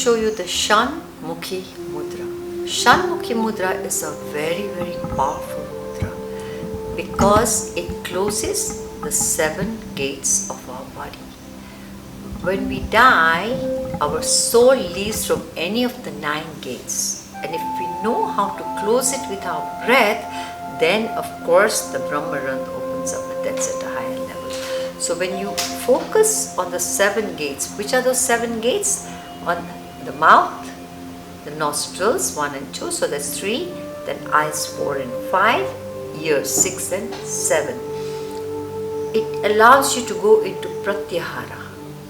show you the Shanmukhi Mudra. Shanmukhi Mudra is a very, very powerful mudra because it closes the 7 gates of our body. When we die, our soul leaves from any of the 9 gates. And if we know how to close it with our breath, then of course the Brahmarandh opens up, and that's at a higher level. So when you focus on the 7 gates, which are those 7 gates? On the mouth, the nostrils 1 and 2, so that's 3, then eyes 4 and 5, ears 6 and 7. It allows you to go into Pratyahara.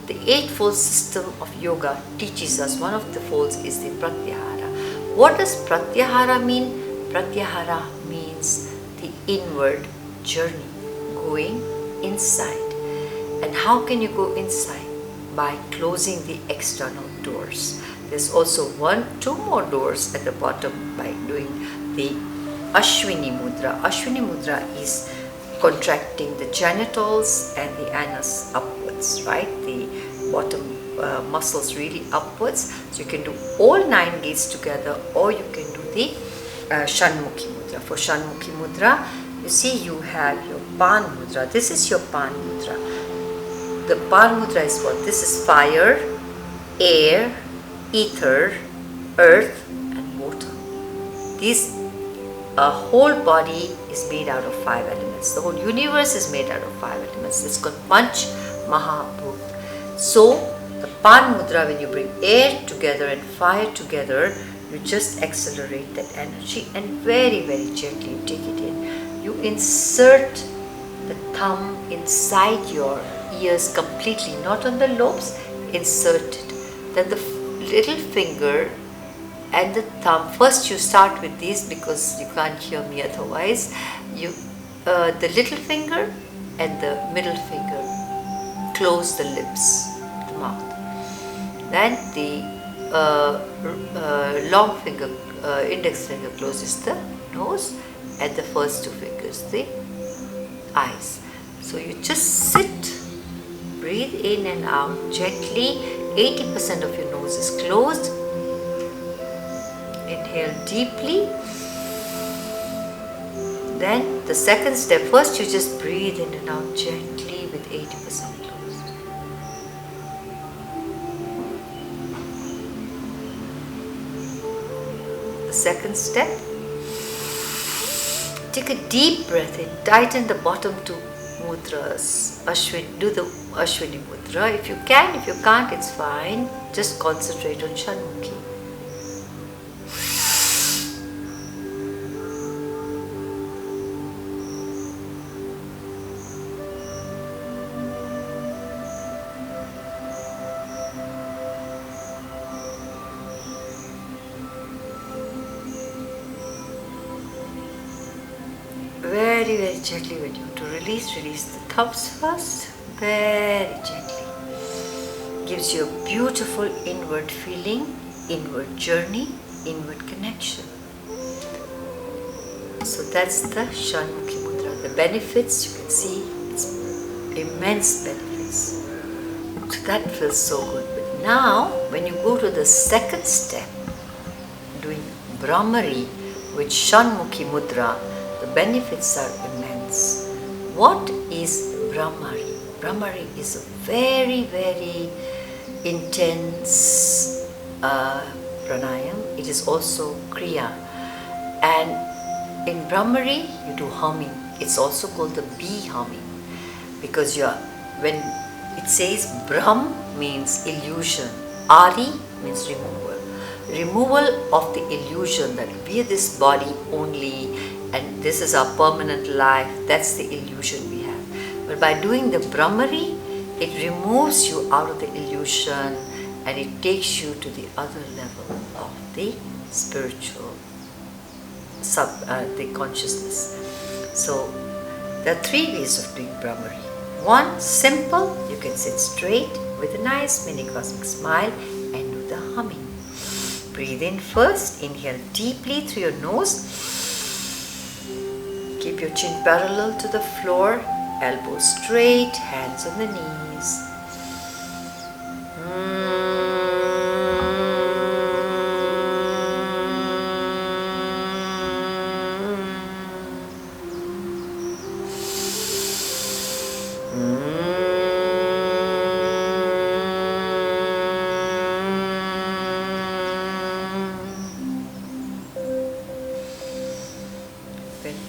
The 8-fold system of yoga teaches us one of the folds is the Pratyahara. What does Pratyahara mean? Pratyahara means the inward journey, going inside. And how can you go inside? By closing the external doors. There's also 2 more doors at the bottom by doing the Ashwini Mudra. Ashwini Mudra is contracting the genitals and the anus upwards, right? The bottom muscles really upwards. So you can do all 9 gates together, or you can do the Shanmukhi Mudra. For Shanmukhi Mudra, you see you have your Pan Mudra. This is your Pan Mudra. The Pan Mudra is what? This is fire, air, ether, earth and water. This whole body is made out of 5 elements. The whole universe is made out of 5 elements. It's called Panch Mahabhut. So the Pan Mudra, when you bring air together and fire together, you just accelerate that energy and very, very gently you take it in. You insert the thumb inside your ears completely, not on the lobes, insert it. Then the little finger and the thumb, first you start with these because you can't hear me otherwise. The little finger and the middle finger close the lips, the mouth. Then the long finger, index finger closes the nose, and the first 2 fingers the eyes. So you just sit, breathe in and out gently. 80% of your nose is closed. Inhale deeply. Then the second step, first you just breathe in and out gently with 80% closed. The second step, take a deep breath in, tighten the bottom 2 mudras. Do the Ashwini Mudra if you can. If you can't, it's fine. Just concentrate on Shanmukhi. Very, very gently when you want to release the thumbs first. Very gently. Gives you a beautiful inward feeling, inward journey, inward connection. So that's the Shanmukhi Mudra. The benefits, you can see, it's immense benefits. So that feels so good. But now, when you go to the second step, doing Brahmari with Shanmukhi Mudra, the benefits are immense. What is Brahmari? Brahmari is a very, very intense pranayam. It is also Kriya. And in Brahmari, you do humming. It's also called the bee humming. Because when it says Brahm means illusion, Ari means removal. Removal of the illusion that we are this body only and this is our permanent life, that's the illusion we have. But by doing the Brahmari, it removes you out of the illusion and it takes you to the other level of the spiritual, the consciousness. So there are 3 ways of doing Brahmari. 1, simple, you can sit straight with a nice mini cosmic smile and do the humming. Breathe in first, inhale deeply through your nose. Keep your chin parallel to the floor, elbows straight, hands on the knees.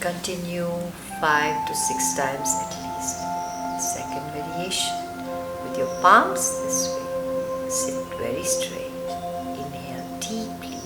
continue 5 to 6 times at least. Second variation, with your palms this way, sit very straight, inhale deeply.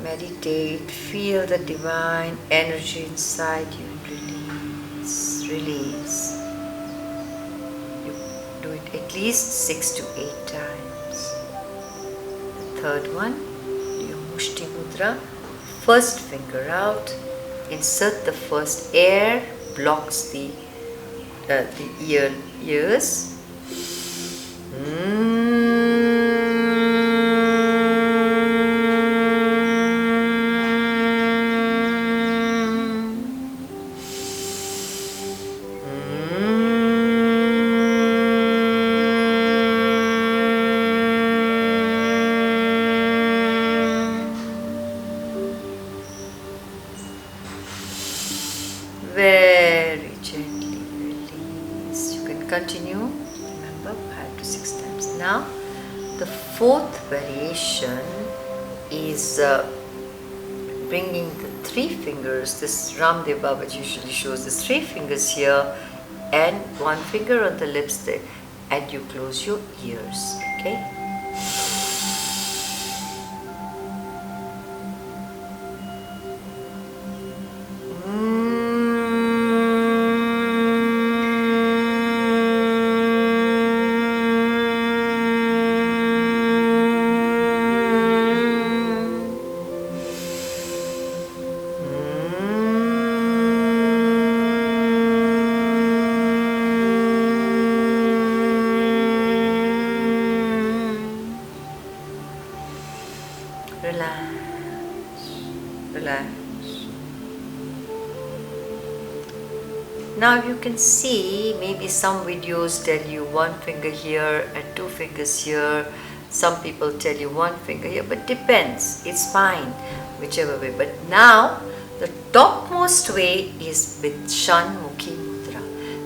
Meditate, feel the divine energy inside you. Release, release. You do it at least 6 to 8 times. The third one, do your Mushti Mudra. First finger out, insert the first air, blocks the ears. Very gently release. You can continue, remember, 5 to 6 times. Now, the fourth variation is bringing the 3 fingers. This Ramdev Babaji usually shows the 3 fingers here and 1 finger on the lips there, and you close your ears, okay? Relax, relax. Now you can see, maybe some videos tell you 1 finger here and 2 fingers here. Some people tell you 1 finger here, but depends. It's fine, whichever way. But now, the topmost way is with Shanmukhi Mudra.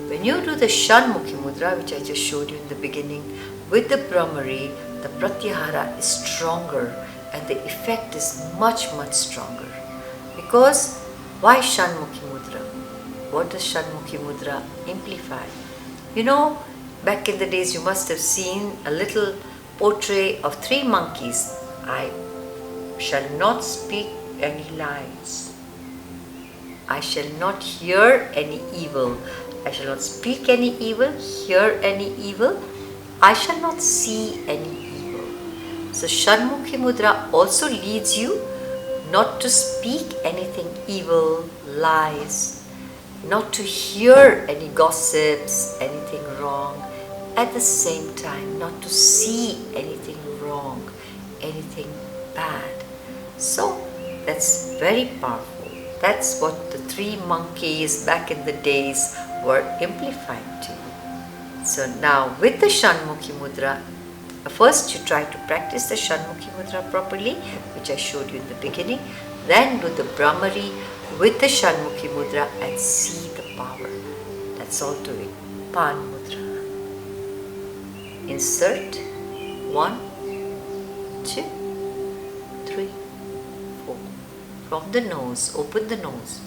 When you do the Shanmukhi Mudra, which I just showed you in the beginning, with the Brahmari, the Pratyahara is stronger and the effect is much, much stronger. Because, why Shanmukhi Mudra? What does Shanmukhi Mudra amplify? You know, back in the days you must have seen a little portrait of 3 monkeys. I shall not speak any lies. I shall not hear any evil. I shall not speak any evil, hear any evil. I shall not see any evil. So Shanmukhi Mudra also leads you not to speak anything evil, lies, not to hear any gossips, anything wrong. At the same time, not to see anything wrong, anything bad. So that's very powerful. That's what the 3 monkeys back in the days were amplifying to you. So now with the Shanmukhi Mudra, first you try to practice the Shanmukhi Mudra properly, which I showed you in the beginning. Then do the Brahmari with the Shanmukhi Mudra and see the power. That's all to it. Pan Mudra. Insert 1, 2, 3, 4. From the nose, open the nose.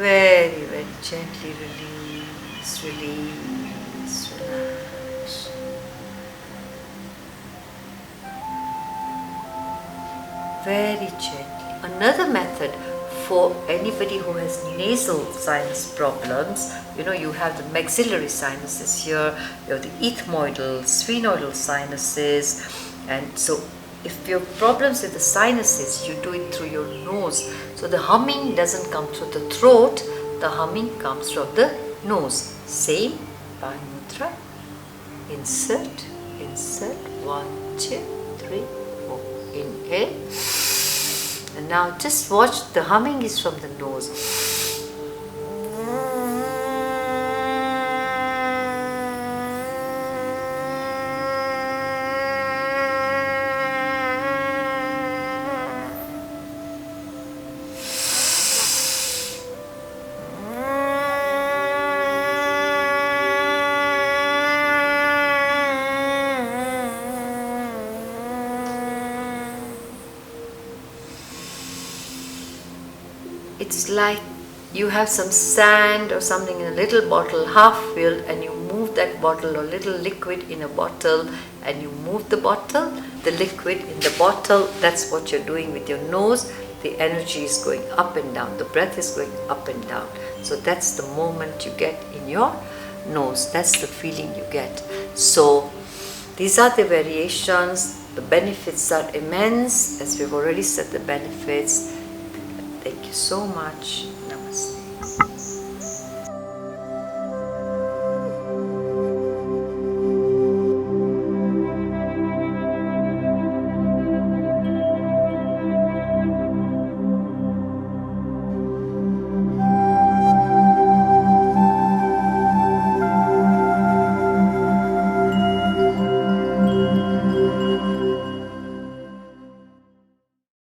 Very, very gently release, release, relax. Very gently. Another method for anybody who has nasal sinus problems, you have the maxillary sinuses here, you have the ethmoidal, sphenoidal sinuses, and so if you have problems with the sinuses, you do it through your nose. So the humming doesn't come through the throat, the humming comes from the nose. Same Pali mudra. Insert, insert, 1, 2, 3, 4. Inhale. And now just watch, the humming is from the nose. It's like you have some sand or something in a little bottle half filled, and you move that bottle or little liquid in a bottle, and you move the bottle, the liquid in the bottle. That's what you're doing with your nose. The energy is going up and down, the breath is going up and down. So that's the moment you get in your nose, that's the feeling you get. So these are the variations. The benefits are immense, as we've already said the benefits. Thank you so much. Namaste.